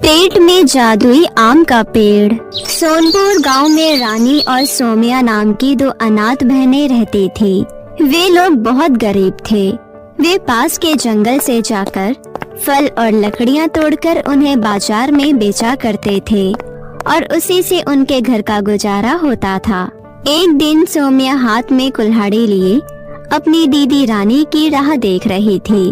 पेट में जादुई आम का पेड़। सोनपुर गांव में रानी और सोमिया नाम की दो अनाथ बहनें रहती थी। वे लोग बहुत गरीब थे। वे पास के जंगल से जाकर फल और लकड़ियां तोड़कर उन्हें बाजार में बेचा करते थे और उसी से उनके घर का गुजारा होता था। एक दिन सोमिया हाथ में कुल्हाड़ी लिए अपनी दीदी रानी की राह देख रही थी।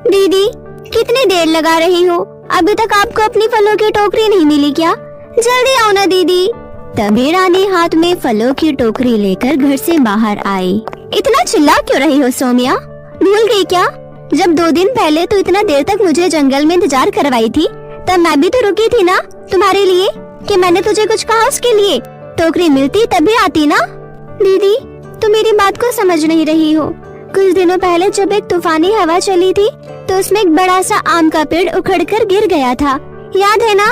दीदी, कितनी देर लगा रही हो? अभी तक आपको अपनी फलों की टोकरी नहीं मिली क्या? जल्दी आओ ना दीदी। तभी रानी हाथ में फलों की टोकरी लेकर घर से बाहर आई। इतना चिल्ला क्यों रही हो सोमिया? भूल गई क्या? जब 2 दिन पहले तो इतना देर तक मुझे जंगल में इंतजार करवाई थी, तब मैं भी तो रुकी थी ना तुम्हारे लिए कि मैंने तुझे कुछ कहा उसके लिए। टोकरी मिलती तभी आती ना। दीदी, तुम मेरी बात को समझ नहीं रही हो। कुछ दिनों पहले जब एक तूफानी हवा चली थी तो उसमें एक बड़ा सा आम का पेड़ उखड़कर गिर गया था, याद है ना?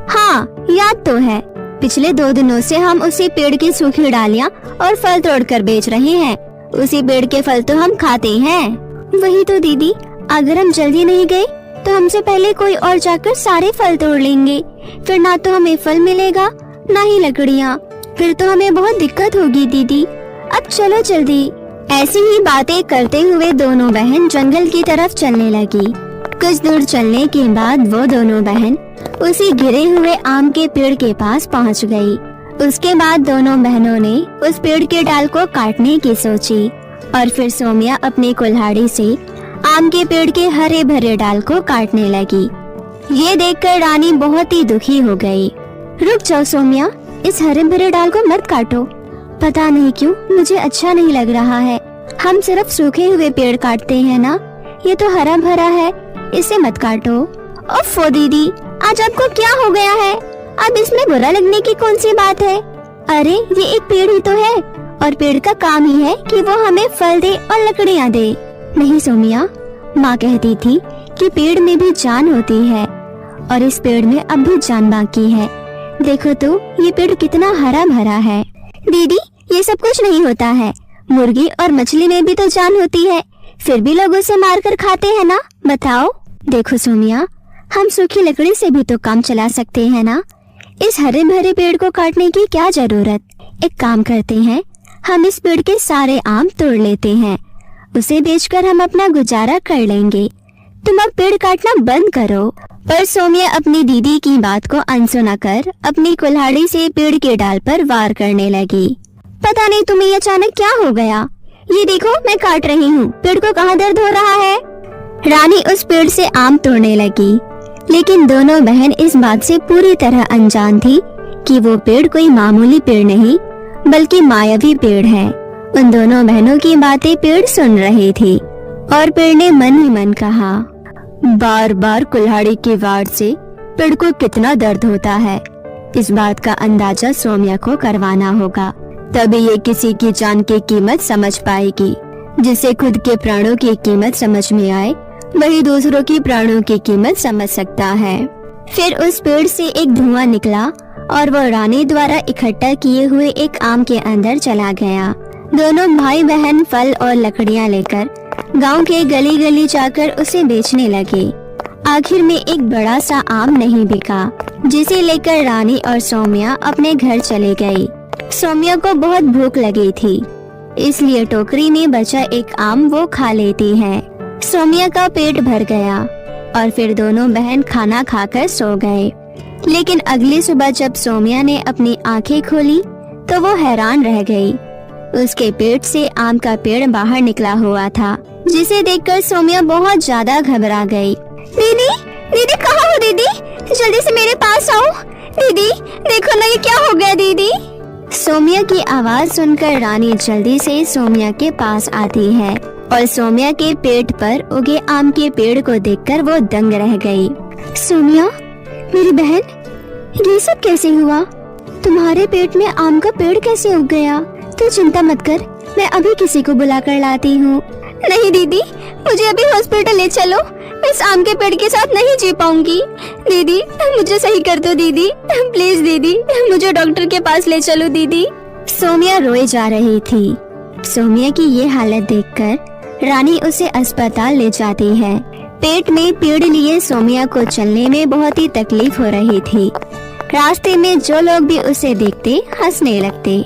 हाँ, याद तो है। पिछले 2 दिनों से हम उसी पेड़ की सूखी डालियाँ और फल तोड़कर बेच रहे हैं। उसी पेड़ के फल तो हम खाते हैं। वही तो दीदी, अगर हम जल्दी नहीं गए तो हमसे पहले कोई और जाकर सारे फल तोड़ लेंगे। फिर ना तो हमें फल मिलेगा ना ही लकड़ियाँ। फिर तो हमें बहुत दिक्कत होगी दीदी। अब चलो जल्दी। ऐसी ही बातें करते हुए दोनों बहन जंगल की तरफ चलने लगी। कुछ दूर चलने के बाद वो दोनों बहन उसी गिरे हुए आम के पेड़ के पास पहुंच गई। उसके बाद दोनों बहनों ने उस पेड़ के डाल को काटने की सोची और फिर सोमिया अपनी कुल्हाड़ी से आम के पेड़ के हरे भरे डाल को काटने लगी। ये देखकर रानी बहुत ही दुखी हो गई। रुक जाओ सोमिया, इस हरे भरे डाल को मत काटो। पता नहीं क्यों मुझे अच्छा नहीं लग रहा है। हम सिर्फ सूखे हुए पेड़ काटते हैं ना, ये तो हरा भरा है, इसे मत काटो। ओफो दीदी, आज आपको क्या हो गया है? अब इसमें बुरा लगने की कौन सी बात है? अरे ये एक पेड़ ही तो है और पेड़ का काम ही है कि वो हमें फल दे और लकड़ियाँ दे। नहीं सोमिया, माँ कहती थी कि पेड़ में भी जान होती है और इस पेड़ में अब भी जान बाकी है। देखो तो ये पेड़ कितना हरा भरा है। दीदी, ये सब कुछ नहीं होता है। मुर्गी और मछली में भी तो जान होती है, फिर भी लोग उसे मार कर खाते हैं ना। बताओ। देखो सोमिया, हम सूखी लकड़ी से भी तो काम चला सकते हैं ना। इस हरे भरे पेड़ को काटने की क्या जरूरत? एक काम करते हैं, हम इस पेड़ के सारे आम तोड़ लेते हैं, उसे बेचकर हम अपना गुजारा कर लेंगे। तुम अब पेड़ काटना बंद करो। पर सोमिया अपनी दीदी की बात को अनसुना कर अपनी कुल्हाड़ी से पेड़ के डाल पर वार करने लगी। पता नहीं तुम्हें ये अचानक क्या हो गया? ये देखो, मैं काट रही हूँ, पेड़ को कहाँ दर्द हो रहा है? रानी उस पेड़ से आम तोड़ने लगी, लेकिन दोनों बहन इस बात से पूरी तरह अनजान थी कि वो पेड़ कोई मामूली पेड़ नहीं बल्कि मायावी पेड़ है। उन दोनों बहनों की बातें पेड़ सुन रही थी और पेड़ ने मन ही मन कहा, बार बार कुल्हाड़ी की वार से पेड़ को कितना दर्द होता है। इस बात का अंदाजा सोमिया को करवाना होगा, तभी ये किसी की जान की कीमत समझ पाएगी। जिसे खुद के प्राणों की कीमत समझ में आए, वही दूसरों की प्राणों की कीमत समझ सकता है। फिर उस पेड़ से एक धुआं निकला और वो रानी द्वारा इकट्ठा किए हुए एक आम के अंदर चला गया। दोनों भाई बहन फल और लकड़ियाँ लेकर गांव के गली गली जाकर उसे बेचने लगे। आखिर में एक बड़ा सा आम नहीं बिका, जिसे लेकर रानी और सोमिया अपने घर चले गई। सोमिया को बहुत भूख लगी थी, इसलिए टोकरी में बचा एक आम वो खा लेती है। सोमिया का पेट भर गया और फिर दोनों बहन खाना खाकर सो गए। लेकिन अगली सुबह जब सोमिया ने अपनी आंखें खोली तो वो हैरान रह गई। उसके पेट से आम का पेड़ बाहर निकला हुआ था, जिसे देखकर सोमिया बहुत ज्यादा घबरा गई। दीदी, दीदी कहाँ हो दीदी? जल्दी से मेरे पास आओ। दीदी देखो ना, ये क्या हो गया दीदी? सोमिया की आवाज सुनकर रानी जल्दी से सोमिया के पास आती है और सोमिया के पेट पर उगे आम के पेड़ को देखकर वो दंग रह गई। सोमिया, मेरी बहन, ये सब कैसे हुआ? तुम्हारे पेट में आम का पेड़ कैसे उग गया? तू चिंता मत कर, मैं अभी किसी को बुला कर लाती हूँ। नहीं दीदी, मुझे अभी हॉस्पिटल ले चलो। मैं इस आम के पेड़ के साथ नहीं जी पाऊंगी। दीदी मुझे सही कर दो दीदी, प्लीज दीदी, मुझे डॉक्टर के पास ले चलो दीदी। सोमिया रोए जा रही थी। सोमिया की ये हालत देखकर रानी उसे अस्पताल ले जाती है। पेट में पीड़ लिए सोमिया को चलने में बहुत ही तकलीफ हो रही थी। रास्ते में जो लोग भी उसे देखते हंसने लगते।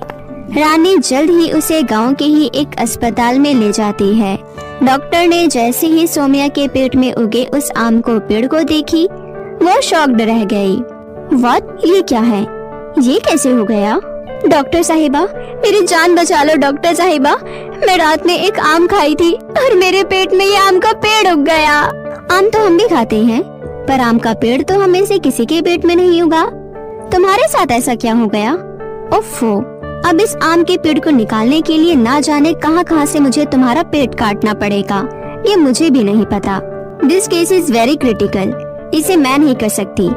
रानी जल्द ही उसे गांव के ही एक अस्पताल में ले जाती है। डॉक्टर ने जैसे ही सोमिया के पेट में उगे उस आम को पेड़ को देखी, वो शॉक्ड रह गई। व्हाट, ये क्या है? ये कैसे हो गया? डॉक्टर साहिबा, मेरी जान बचा लो डॉक्टर साहिबा। मैं रात में एक आम खाई थी और मेरे पेट में ये आम का पेड़ उग गया। आम तो हम भी खाते हैं, पर आम का पेड़ तो हमें से किसी के पेट में नहीं उगा। तुम्हारे साथ ऐसा क्या हो गया? ओफो, अब इस आम के पेड़ को निकालने के लिए ना जाने कहां से मुझे तुम्हारा पेट काटना पड़ेगा। ये मुझे भी नहीं पता। This case is very critical. इसे मैं नहीं कर सकती।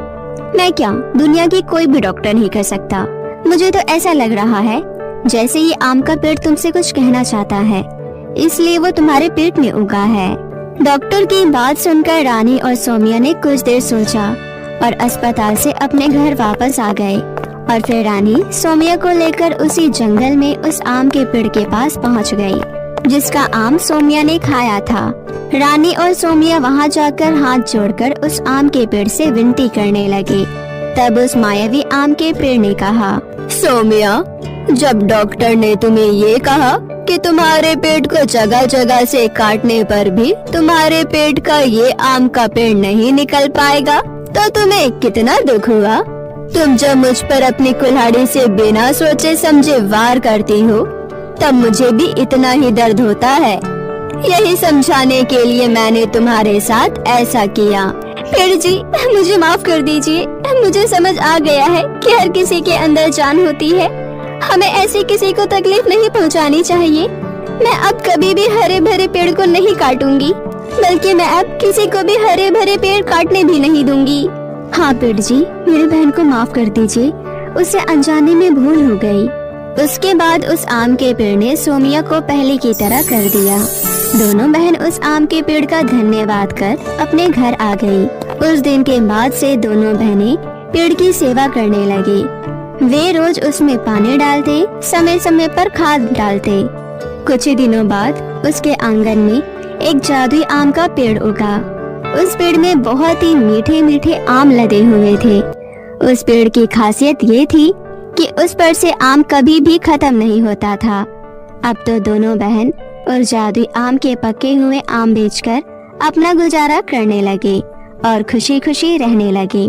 मैं क्या, दुनिया की कोई भी डॉक्टर नहीं कर सकता। मुझे तो ऐसा लग रहा है जैसे ये आम का पेड़ तुमसे कुछ कहना चाहता है, इसलिए वो तुम्हारे पेट में उगा है। डॉक्टर की बात सुनकर रानी और सोमिया ने कुछ देर सोचा और अस्पताल से अपने घर वापस आ गए। और फिर रानी सोमिया को लेकर उसी जंगल में उस आम के पेड़ के पास पहुंच गई, जिसका आम सोमिया ने खाया था। रानी और सोमिया वहां जाकर हाथ जोड़कर उस आम के पेड़ से विनती करने लगे। तब उस मायावी आम के पेड़ ने कहा, सोमिया, जब डॉक्टर ने तुम्हें ये कहा कि तुम्हारे पेट को जगह जगह से काटने पर भी तुम्हारे पेट का ये आम का पेड़ नहीं निकल पाएगा, तो तुम्हें कितना दुख हुआ? तुम जब मुझ पर अपनी कुल्हाड़ी से बिना सोचे समझे वार करती हो, तब मुझे भी इतना ही दर्द होता है। यही समझाने के लिए मैंने तुम्हारे साथ ऐसा किया। पेड़ जी, मुझे माफ कर दीजिए। मुझे समझ आ गया है कि हर किसी के अंदर जान होती है। हमें ऐसे किसी को तकलीफ नहीं पहुंचानी चाहिए। मैं अब कभी भी हरे भरे पेड़ को नहीं काटूंगी, बल्कि मैं अब किसी को भी हरे भरे पेड़ काटने भी नहीं दूंगी। हाँ पेड़ जी, मेरी बहन को माफ कर दीजिए। उसे अनजाने में भूल हो गई। उसके बाद उस आम के पेड़ ने सोमिया को पहले की तरह कर दिया। दोनों बहन उस आम के पेड़ का धन्यवाद कर अपने घर आ गई। उस दिन के बाद से दोनों बहनें पेड़ की सेवा करने लगी। वे रोज उसमें पानी डालते, समय समय पर खाद डालते। कुछ ही दिनों बाद उसके आंगन में एक जादुई आम का पेड़ उगा। उस पेड़ में बहुत ही मीठे मीठे आम लदे हुए थे। उस पेड़ की खासियत ये थी कि उस पर से आम कभी भी खत्म नहीं होता था। अब तो दोनों बहन और जादुई आम के पके हुए आम बेचकर अपना गुजारा करने लगे और खुशी खुशी रहने लगे।